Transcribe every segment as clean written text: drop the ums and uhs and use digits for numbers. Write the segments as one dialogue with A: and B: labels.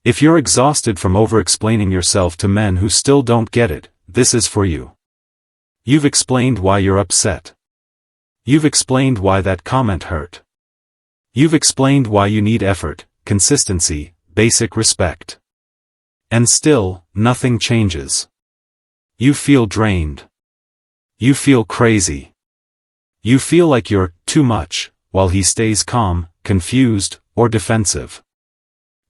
A: If you're exhausted from over-explaining yourself to men who still don't get it, this is for you. You've explained why you're upset. You've explained why that comment hurt. You've explained why you need effort, consistency, basic respect. And still, nothing changes. You feel drained. You feel crazy. You feel like you're too much, while he stays calm, confused, or defensive.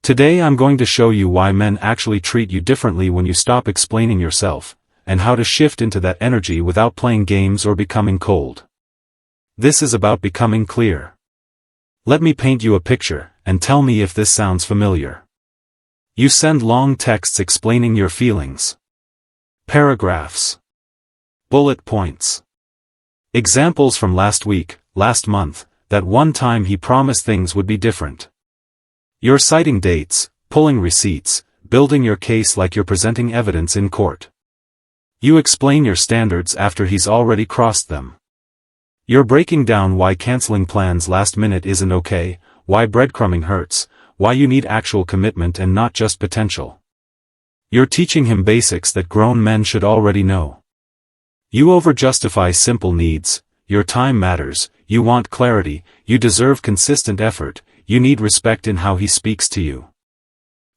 A: Today I'm going to show you why men actually treat you differently when you stop explaining yourself, and how to shift into that energy without playing games or becoming cold. This is about becoming clear. Let me paint you a picture, and tell me if this sounds familiar. You send long texts explaining your feelings. Paragraphs. Bullet points. Examples from last week, last month, that one time he promised things would be different. You're citing dates, pulling receipts, building your case like you're presenting evidence in court. You explain your standards after he's already crossed them. You're breaking down why canceling plans last minute isn't okay, why breadcrumbing hurts, why you need actual commitment and not just potential. You're teaching him basics that grown men should already know. You over-justify simple needs: your time matters, you want clarity, you deserve consistent effort, you need respect in how he speaks to you.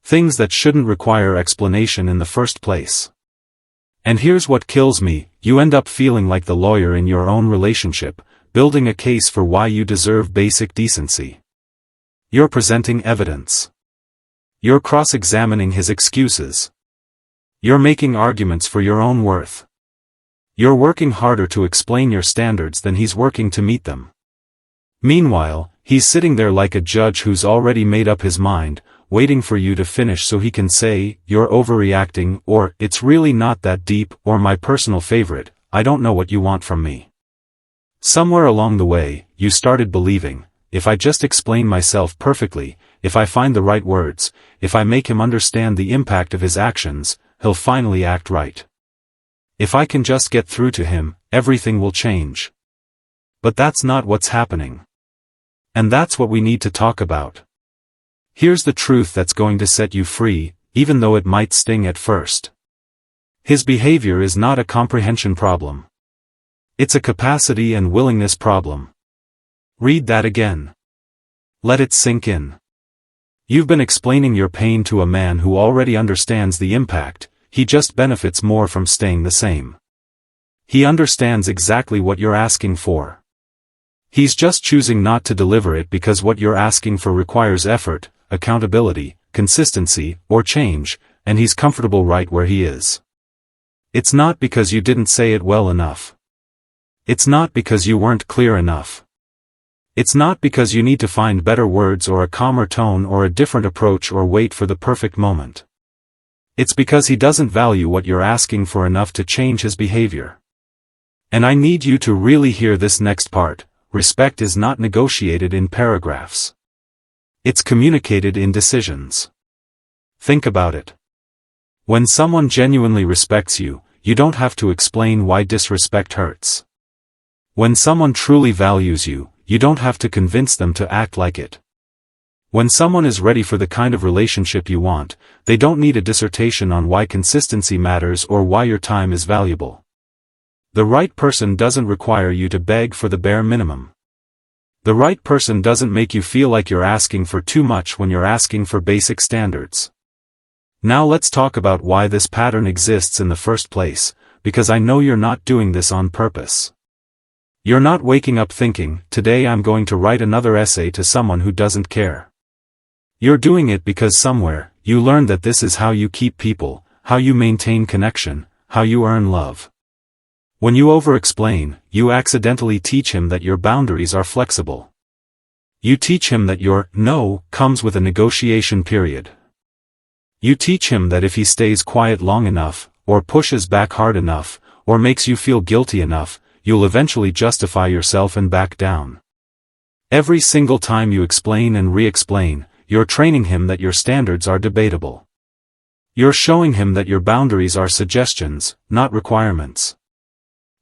A: Things that shouldn't require explanation in the first place. And here's what kills me: you end up feeling like the lawyer in your own relationship, building a case for why you deserve basic decency. You're presenting evidence. You're cross-examining his excuses. You're making arguments for your own worth. You're working harder to explain your standards than he's working to meet them. Meanwhile, he's sitting there like a judge who's already made up his mind, waiting for you to finish so he can say, "You're overreacting," or "It's really not that deep," or my personal favorite, "I don't know what you want from me." Somewhere along the way, you started believing, if I just explain myself perfectly, if I find the right words, if I make him understand the impact of his actions, he'll finally act right. If I can just get through to him, everything will change. But that's not what's happening. And that's what we need to talk about. Here's the truth that's going to set you free, even though it might sting at first. His behavior is not a comprehension problem. It's a capacity and willingness problem. Read that again. Let it sink in. You've been explaining your pain to a man who already understands the impact. He just benefits more from staying the same. He understands exactly what you're asking for. He's just choosing not to deliver it because what you're asking for requires effort, accountability, consistency, or change, and he's comfortable right where he is. It's not because you didn't say it well enough. It's not because you weren't clear enough. It's not because you need to find better words or a calmer tone or a different approach or wait for the perfect moment. It's because he doesn't value what you're asking for enough to change his behavior. And I need you to really hear this next part: respect is not negotiated in paragraphs. It's communicated in decisions. Think about it. When someone genuinely respects you, you don't have to explain why disrespect hurts. When someone truly values you, you don't have to convince them to act like it. When someone is ready for the kind of relationship you want, they don't need a dissertation on why consistency matters or why your time is valuable. The right person doesn't require you to beg for the bare minimum. The right person doesn't make you feel like you're asking for too much when you're asking for basic standards. Now let's talk about why this pattern exists in the first place, because I know you're not doing this on purpose. You're not waking up thinking, "Today I'm going to write another essay to someone who doesn't care." You're doing it because somewhere, you learned that this is how you keep people, how you maintain connection, how you earn love. When you over-explain, you accidentally teach him that your boundaries are flexible. You teach him that your no comes with a negotiation period. You teach him that if he stays quiet long enough, or pushes back hard enough, or makes you feel guilty enough, you'll eventually justify yourself and back down. Every single time you explain and re-explain, you're training him that your standards are debatable. You're showing him that your boundaries are suggestions, not requirements.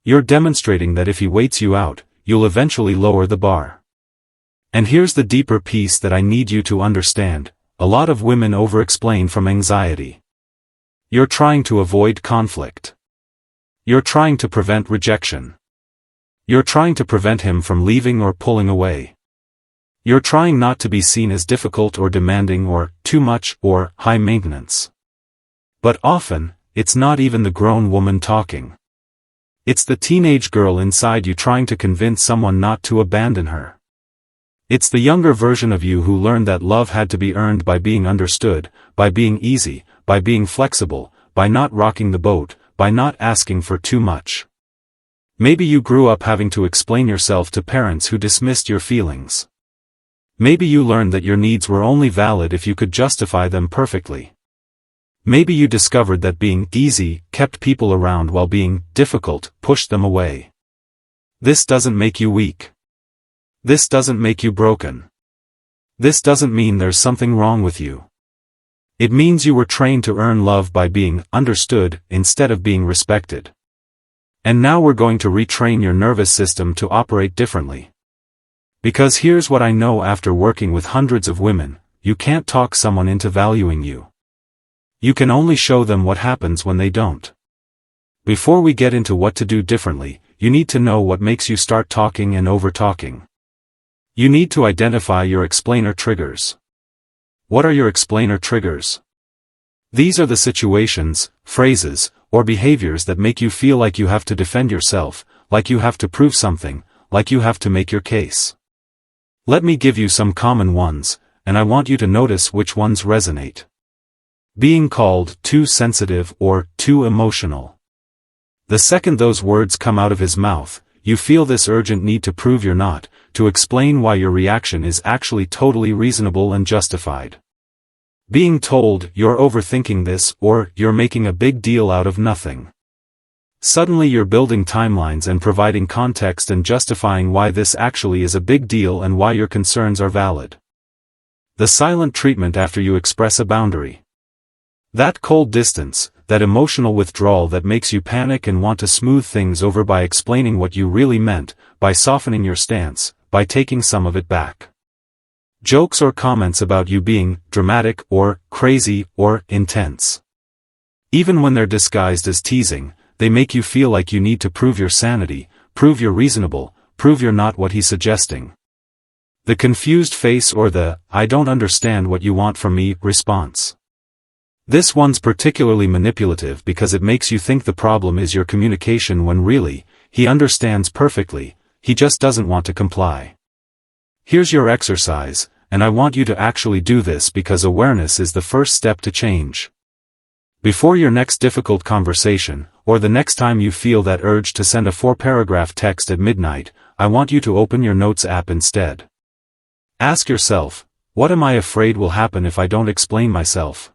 A: You're demonstrating that if he waits you out, you'll eventually lower the bar. And here's the deeper piece that I need you to understand: a lot of women over-explain from anxiety. You're trying to avoid conflict. You're trying to prevent rejection. You're trying to prevent him from leaving or pulling away. You're trying not to be seen as difficult or demanding or too much or high maintenance. But often, it's not even the grown woman talking. It's the teenage girl inside you trying to convince someone not to abandon her. It's the younger version of you who learned that love had to be earned by being understood, by being easy, by being flexible, by not rocking the boat, by not asking for too much. Maybe you grew up having to explain yourself to parents who dismissed your feelings. Maybe you learned that your needs were only valid if you could justify them perfectly. Maybe you discovered that being easy kept people around while being difficult pushed them away. This doesn't make you weak. This doesn't make you broken. This doesn't mean there's something wrong with you. It means you were trained to earn love by being understood instead of being respected. And now we're going to retrain your nervous system to operate differently. Because here's what I know after working with hundreds of women, you can't talk someone into valuing you. You can only show them what happens when they don't. Before we get into what to do differently, you need to know what makes you start talking and over-talking. You need to identify your explainer triggers. What are your explainer triggers? These are the situations, phrases, or behaviors that make you feel like you have to defend yourself, like you have to prove something, like you have to make your case. Let me give you some common ones, and I want you to notice which ones resonate. Being called too sensitive or too emotional. The second those words come out of his mouth, you feel this urgent need to prove you're not, to explain why your reaction is actually totally reasonable and justified. Being told you're overthinking this or you're making a big deal out of nothing. Suddenly you're building timelines and providing context and justifying why this actually is a big deal and why your concerns are valid. The silent treatment after you express a boundary. That cold distance, that emotional withdrawal that makes you panic and want to smooth things over by explaining what you really meant, by softening your stance, by taking some of it back. Jokes or comments about you being dramatic or crazy or intense. Even when they're disguised as teasing, they make you feel like you need to prove your sanity, prove you're reasonable, prove you're not what he's suggesting. The confused face or the, "I don't understand what you want from me" response. This one's particularly manipulative because it makes you think the problem is your communication when really, he understands perfectly, he just doesn't want to comply. Here's your exercise, and I want you to actually do this because awareness is the first step to change. Before your next difficult conversation, or the next time you feel that urge to send a 4-paragraph text at midnight, I want you to open your Notes app instead. Ask yourself, what am I afraid will happen if I don't explain myself?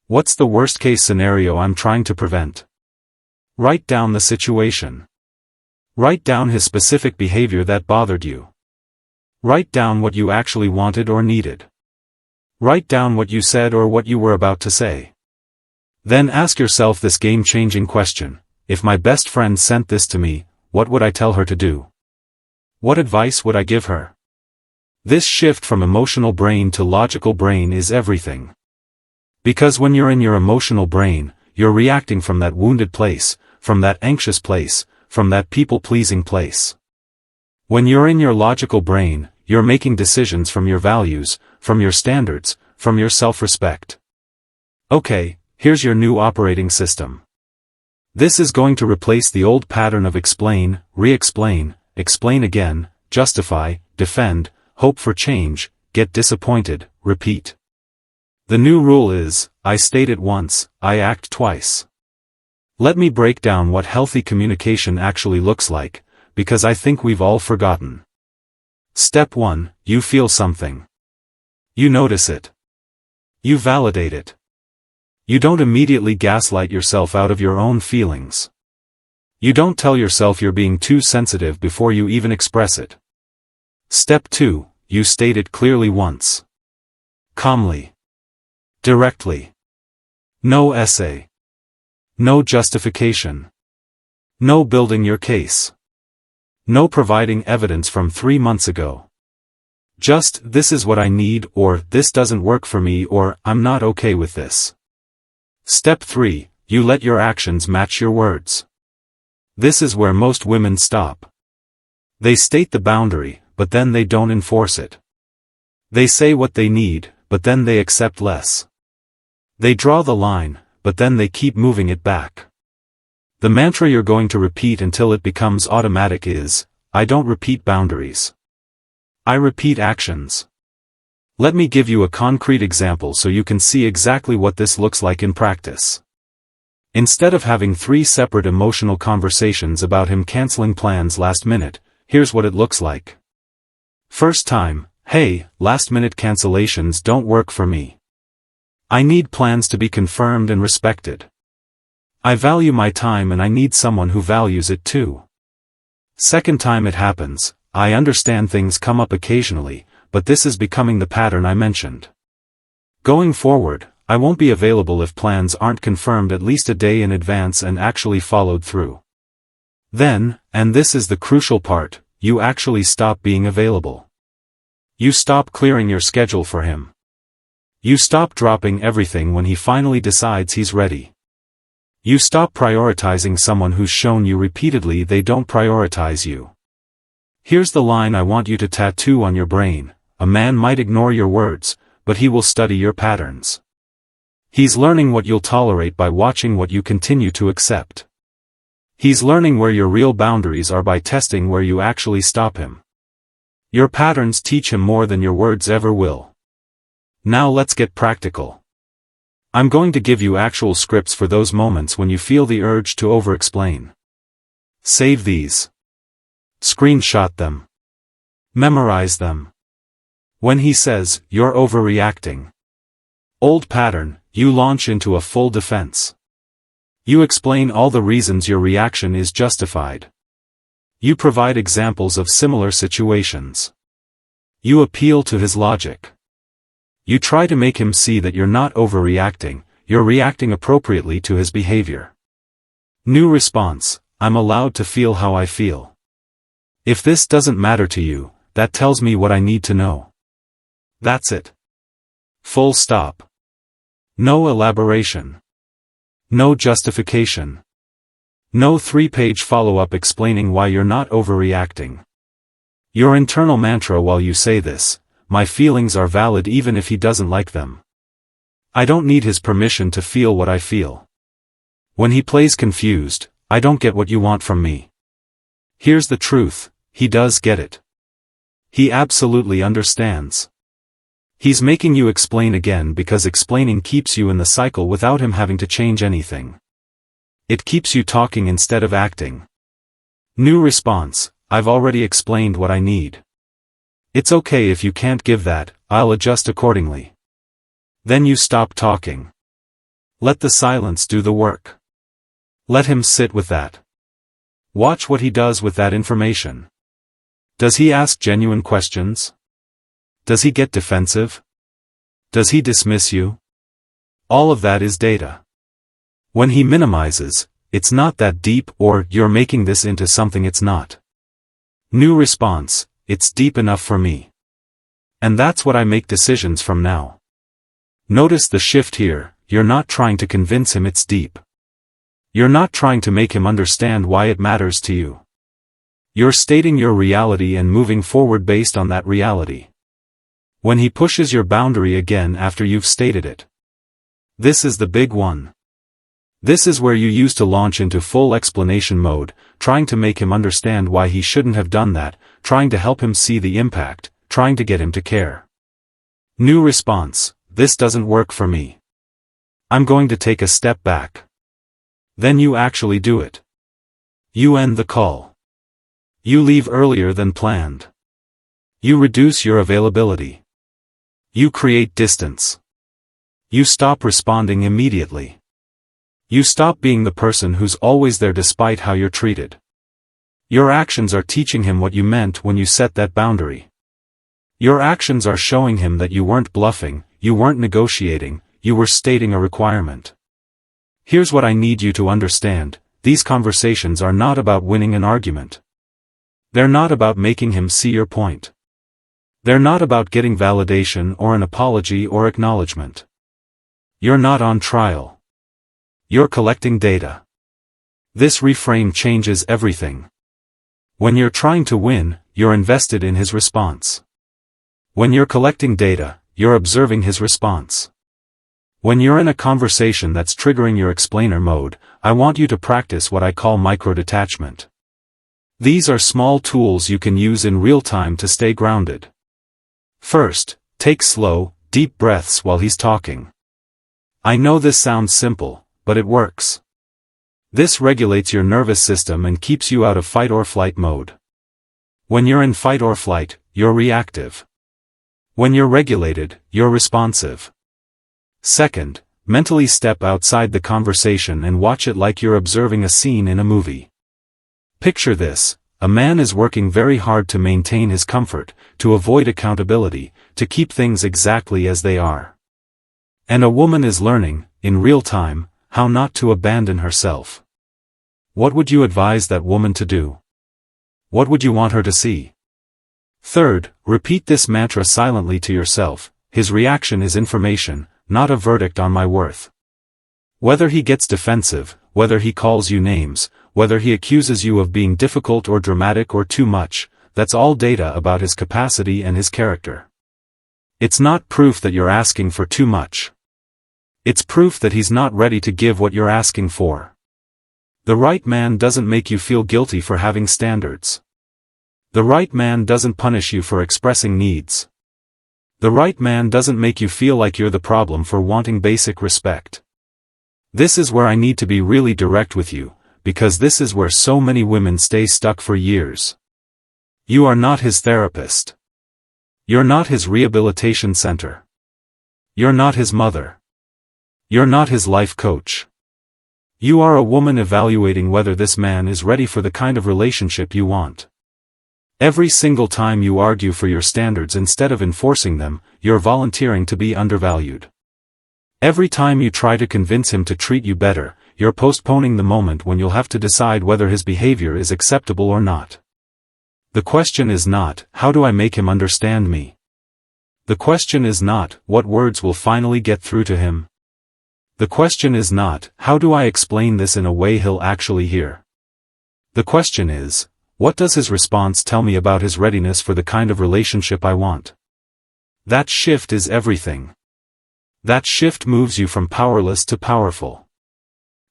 A: What's the worst-case scenario I'm trying to prevent? Write down the situation. Write down his specific behavior that bothered you. Write down what you actually wanted or needed. Write down what you said or what you were about to say. Then ask yourself this game-changing question: if my best friend sent this to me, what would I tell her to do? What advice would I give her? This shift from emotional brain to logical brain is everything. Because when you're in your emotional brain, you're reacting from that wounded place, from that anxious place, from that people-pleasing place. When you're in your logical brain, you're making decisions from your values, from your standards, from your self-respect. Okay, here's your new operating system. This is going to replace the old pattern of explain, re-explain, explain again, justify, defend, hope for change, get disappointed, repeat. The new rule is, I state it once, I act twice. Let me break down what healthy communication actually looks like, because I think we've all forgotten. Step 1, you feel something. You notice it. You validate it. You don't immediately gaslight yourself out of your own feelings. You don't tell yourself you're being too sensitive before you even express it. Step 2, you state it clearly once. Calmly. Directly. No essay. No justification. No building your case. No providing evidence from 3 months ago. Just, this is what I need, or this doesn't work for me, or I'm not okay with this. Step 3. You let your actions match your words. This is where most women stop. They state the boundary, but then they don't enforce it. They say what they need, but then they accept less. They draw the line, but then they keep moving it back. The mantra you're going to repeat until it becomes automatic is, I don't repeat boundaries. I repeat actions. Let me give you a concrete example so you can see exactly what this looks like in practice. Instead of having 3 separate emotional conversations about him canceling plans last minute, here's what it looks like. First time, hey, last minute cancellations don't work for me. I need plans to be confirmed and respected. I value my time and I need someone who values it too. Second time it happens, I understand things come up occasionally, but this is becoming the pattern I mentioned. Going forward, I won't be available if plans aren't confirmed at least a day in advance and actually followed through. Then, and this is the crucial part, you actually stop being available. You stop clearing your schedule for him. You stop dropping everything when he finally decides he's ready. You stop prioritizing someone who's shown you repeatedly they don't prioritize you. Here's the line I want you to tattoo on your brain: a man might ignore your words, but he will study your patterns. He's learning what you'll tolerate by watching what you continue to accept. He's learning where your real boundaries are by testing where you actually stop him. Your patterns teach him more than your words ever will. Now let's get practical. I'm going to give you actual scripts for those moments when you feel the urge to over-explain. Save these. Screenshot them. Memorize them. When he says, "You're overreacting." Old pattern, you launch into a full defense. You explain all the reasons your reaction is justified. You provide examples of similar situations. You appeal to his logic. You try to make him see that you're not overreacting, you're reacting appropriately to his behavior. New response: I'm allowed to feel how I feel. If this doesn't matter to you, that tells me what I need to know. That's it. Full stop. No elaboration. No justification. No 3-page follow-up explaining why you're not overreacting. Your internal mantra while you say this: my feelings are valid even if he doesn't like them. I don't need his permission to feel what I feel. When he plays confused, I don't get what you want from me. Here's the truth, he does get it. He absolutely understands. He's making you explain again because explaining keeps you in the cycle without him having to change anything. It keeps you talking instead of acting. New response: I've already explained what I need. It's okay if you can't give that, I'll adjust accordingly. Then you stop talking. Let the silence do the work. Let him sit with that. Watch what he does with that information. Does he ask genuine questions? Does he get defensive? Does he dismiss you? All of that is data. When he minimizes, it's not that deep, or you're making this into something it's not. New response: it's deep enough for me. And that's what I make decisions from now. Notice the shift here, you're not trying to convince him it's deep. You're not trying to make him understand why it matters to you. You're stating your reality and moving forward based on that reality. When he pushes your boundary again after you've stated it. This is the big one. This is where you used to launch into full explanation mode, trying to make him understand why he shouldn't have done that, trying to help him see the impact, trying to get him to care. New response: this doesn't work for me. I'm going to take a step back. Then you actually do it. You end the call. You leave earlier than planned. You reduce your availability. You create distance. You stop responding immediately. You stop being the person who's always there despite how you're treated. Your actions are teaching him what you meant when you set that boundary. Your actions are showing him that you weren't bluffing, you weren't negotiating, you were stating a requirement. Here's what I need you to understand: these conversations are not about winning an argument. They're not about making him see your point. They're not about getting validation or an apology or acknowledgement. You're not on trial. You're collecting data. This reframe changes everything. When you're trying to win, you're invested in his response. When you're collecting data, you're observing his response. When you're in a conversation that's triggering your explainer mode, I want you to practice what I call micro-detachment. These are small tools you can use in real time to stay grounded. First, take slow, deep breaths while he's talking. I know this sounds simple, but it works. This regulates your nervous system and keeps you out of fight or flight mode. When you're in fight or flight, you're reactive. When you're regulated, you're responsive. Second, mentally step outside the conversation and watch it like you're observing a scene in a movie. Picture this: a man is working very hard to maintain his comfort, to avoid accountability, to keep things exactly as they are. And a woman is learning, in real time, how not to abandon herself. What would you advise that woman to do? What would you want her to see? Third, repeat this mantra silently to yourself: his reaction is information, not a verdict on my worth. Whether he gets defensive, whether he calls you names, whether he accuses you of being difficult or dramatic or too much, that's all data about his capacity and his character. It's not proof that you're asking for too much. It's proof that he's not ready to give what you're asking for. The right man doesn't make you feel guilty for having standards. The right man doesn't punish you for expressing needs. The right man doesn't make you feel like you're the problem for wanting basic respect. This is where I need to be really direct with you, because this is where so many women stay stuck for years. You are not his therapist. You're not his rehabilitation center. You're not his mother. You're not his life coach. You are a woman evaluating whether this man is ready for the kind of relationship you want. Every single time you argue for your standards instead of enforcing them, you're volunteering to be undervalued. Every time you try to convince him to treat you better, you're postponing the moment when you'll have to decide whether his behavior is acceptable or not. The question is not, how do I make him understand me? The question is not, what words will finally get through to him? The question is not, how do I explain this in a way he'll actually hear? The question is, what does his response tell me about his readiness for the kind of relationship I want? That shift is everything. That shift moves you from powerless to powerful.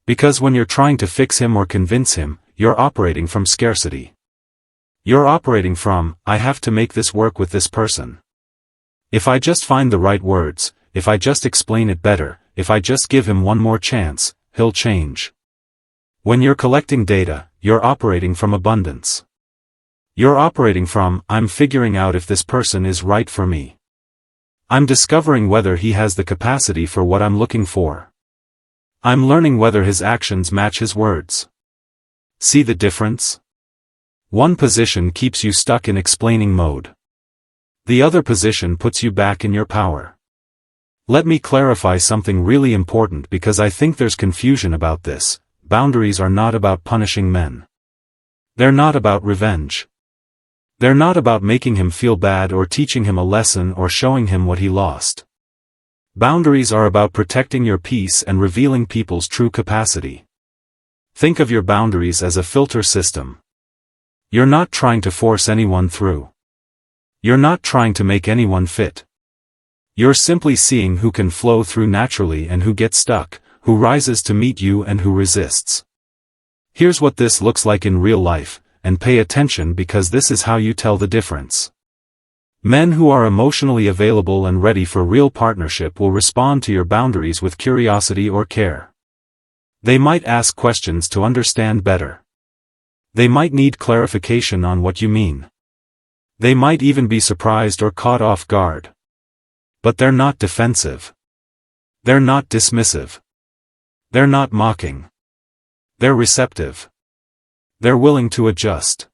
A: Because when you're trying to fix him or convince him, you're operating from scarcity. You're operating from, I have to make this work with this person. If I just find the right words, if I just explain it better, if I just give him one more chance, he'll change. When you're collecting data, you're operating from abundance. You're operating from, I'm figuring out if this person is right for me. I'm discovering whether he has the capacity for what I'm looking for. I'm learning whether his actions match his words. See the difference? One position keeps you stuck in explaining mode. The other position puts you back in your power. Let me clarify something really important because I think there's confusion about this. Boundaries are not about punishing men. They're not about revenge. They're not about making him feel bad or teaching him a lesson or showing him what he lost. Boundaries are about protecting your peace and revealing people's true capacity. Think of your boundaries as a filter system. You're not trying to force anyone through. You're not trying to make anyone fit. You're simply seeing who can flow through naturally and who gets stuck, who rises to meet you and who resists. Here's what this looks like in real life, and pay attention because this is how you tell the difference. Men who are emotionally available and ready for real partnership will respond to your boundaries with curiosity or care. They might ask questions to understand better. They might need clarification on what you mean. They might even be surprised or caught off guard. But they're not defensive. They're not dismissive. They're not mocking. They're receptive. They're willing to adjust.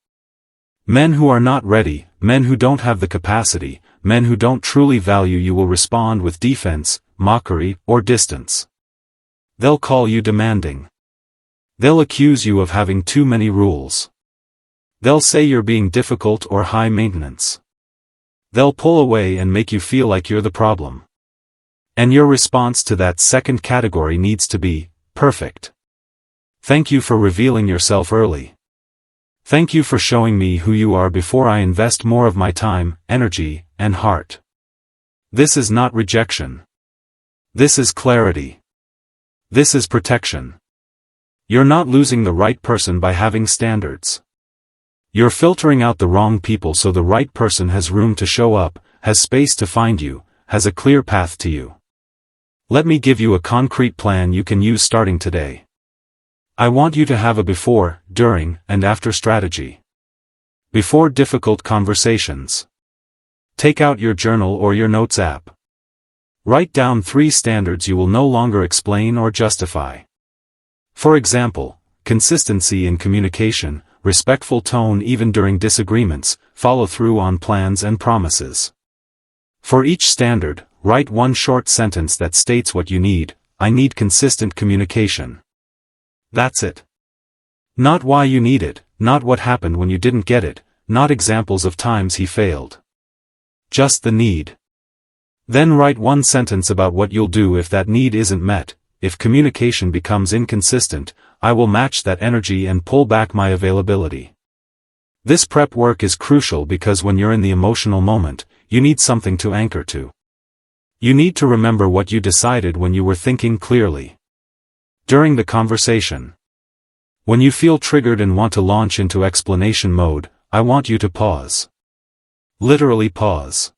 A: Men who are not ready, men who don't have the capacity, men who don't truly value you will respond with defense, mockery, or distance. They'll call you demanding. They'll accuse you of having too many rules. They'll say you're being difficult or high maintenance. They'll pull away and make you feel like you're the problem. And your response to that second category needs to be perfect. Thank you for revealing yourself early. Thank you for showing me who you are before I invest more of my time, energy, and heart. This is not rejection. This is clarity. This is protection. You're not losing the right person by having standards. You're filtering out the wrong people so the right person has room to show up, has space to find you, has a clear path to you. Let me give you a concrete plan you can use starting today. I want you to have a before, during, and after strategy. Before difficult conversations. Take out your journal or your notes app. Write down 3 standards you will no longer explain or justify. For example, consistency in communication, respectful tone even during disagreements, follow through on plans and promises. For each standard, write 1 short sentence that states what you need. I need consistent communication. That's it. Not why you need it, not what happened when you didn't get it, not examples of times he failed. Just the need. Then write 1 sentence about what you'll do if that need isn't met. If communication becomes inconsistent, I will match that energy and pull back my availability. This prep work is crucial because when you're in the emotional moment, you need something to anchor to. You need to remember what you decided when you were thinking clearly. During the conversation. When you feel triggered and want to launch into explanation mode, I want you to pause. Literally pause.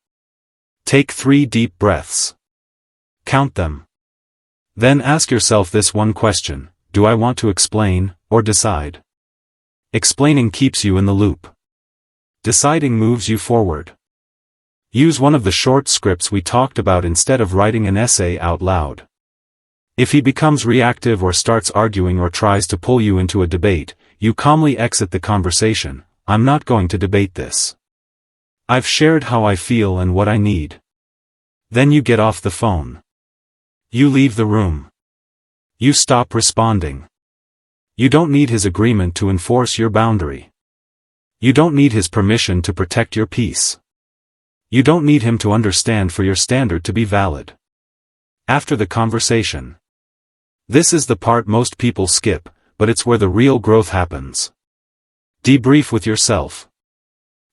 A: Take 3 deep breaths. Count them. Then ask yourself this one question: do I want to explain, or decide? Explaining keeps you in the loop. Deciding moves you forward. Use one of the short scripts we talked about instead of writing an essay out loud. If he becomes reactive or starts arguing or tries to pull you into a debate, you calmly exit the conversation. I'm not going to debate this. I've shared how I feel and what I need. Then you get off the phone. You leave the room. You stop responding. You don't need his agreement to enforce your boundary. You don't need his permission to protect your peace. You don't need him to understand for your standard to be valid. After the conversation. This is the part most people skip, but it's where the real growth happens. Debrief with yourself.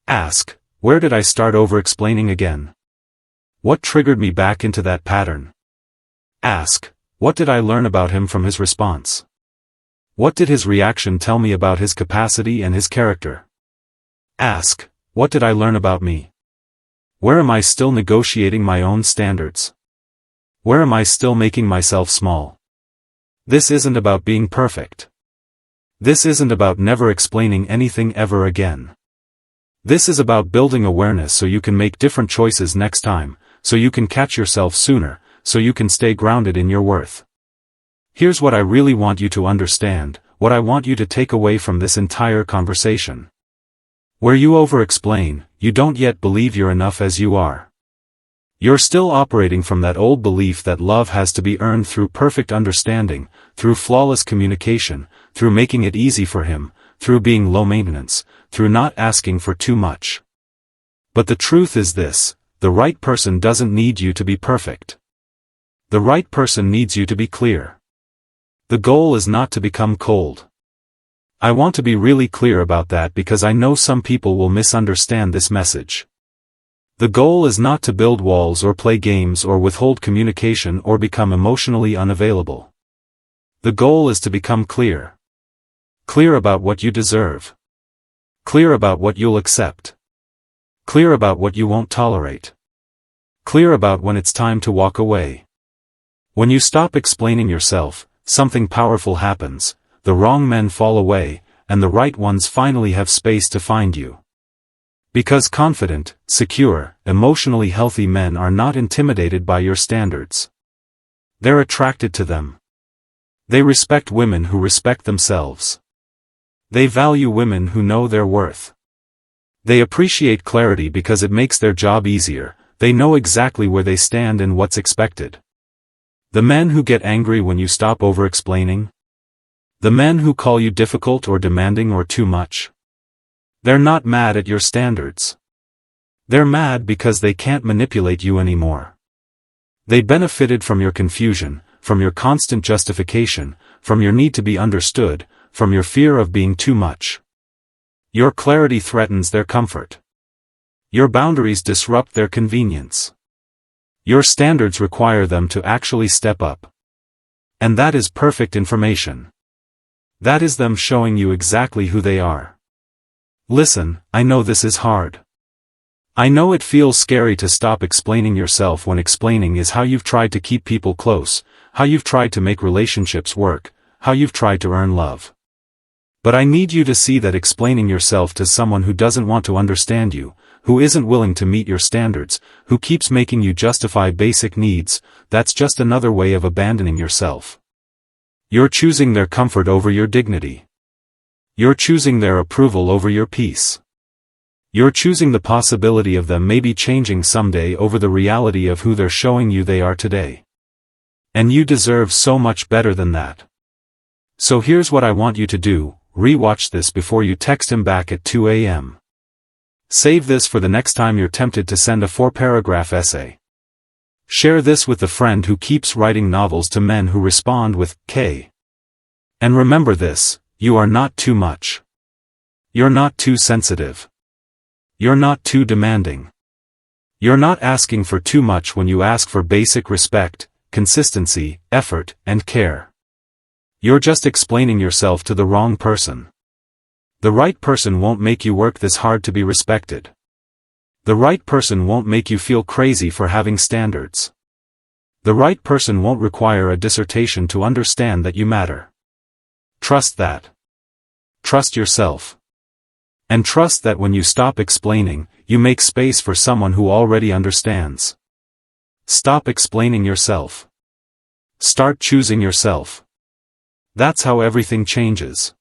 A: Ask, where did I start over-explaining again? What triggered me back into that pattern? Ask, what did I learn about him from his response? What did his reaction tell me about his capacity and his character? Ask, what did I learn about me? Where am I still negotiating my own standards? Where am I still making myself small? This isn't about being perfect. This isn't about never explaining anything ever again. This is about building awareness so you can make different choices next time, so you can catch yourself sooner, so you can stay grounded in your worth. Here's what I really want you to understand, what I want you to take away from this entire conversation. Where you over-explain, you don't yet believe you're enough as you are. You're still operating from that old belief that love has to be earned through perfect understanding, through flawless communication, through making it easy for him, through being low maintenance, through not asking for too much. But the truth is this: the right person doesn't need you to be perfect. The right person needs you to be clear. The goal is not to become cold. I want to be really clear about that because I know some people will misunderstand this message. The goal is not to build walls or play games or withhold communication or become emotionally unavailable. The goal is to become clear. Clear about what you deserve. Clear about what you'll accept. Clear about what you won't tolerate. Clear about when it's time to walk away. When you stop explaining yourself, something powerful happens. The wrong men fall away, and the right ones finally have space to find you. Because confident, secure, emotionally healthy men are not intimidated by your standards. They're attracted to them. They respect women who respect themselves. They value women who know their worth. They appreciate clarity because it makes their job easier. They know exactly where they stand and what's expected. The men who get angry when you stop over-explaining? The men who call you difficult or demanding or too much? They're not mad at your standards. They're mad because they can't manipulate you anymore. They benefited from your confusion, from your constant justification, from your need to be understood, from your fear of being too much. Your clarity threatens their comfort. Your boundaries disrupt their convenience. Your standards require them to actually step up. And that is perfect information. That is them showing you exactly who they are. Listen, I know this is hard. I know it feels scary to stop explaining yourself when explaining is how you've tried to keep people close, how you've tried to make relationships work, how you've tried to earn love. But I need you to see that explaining yourself to someone who doesn't want to understand you, who isn't willing to meet your standards, who keeps making you justify basic needs, that's just another way of abandoning yourself. You're choosing their comfort over your dignity. You're choosing their approval over your peace. You're choosing the possibility of them maybe changing someday over the reality of who they're showing you they are today. And you deserve so much better than that. So here's what I want you to do, rewatch this before you text him back at 2 a.m. Save this for the next time you're tempted to send a 4-paragraph essay. Share this with the friend who keeps writing novels to men who respond with K. And remember this, you are not too much. You're not too sensitive. You're not too demanding. You're not asking for too much when you ask for basic respect, consistency, effort, and care. You're just explaining yourself to the wrong person. The right person won't make you work this hard to be respected. The right person won't make you feel crazy for having standards. The right person won't require a dissertation to understand that you matter. Trust that. Trust yourself. And trust that when you stop explaining, you make space for someone who already understands. Stop explaining yourself. Start choosing yourself. That's how everything changes.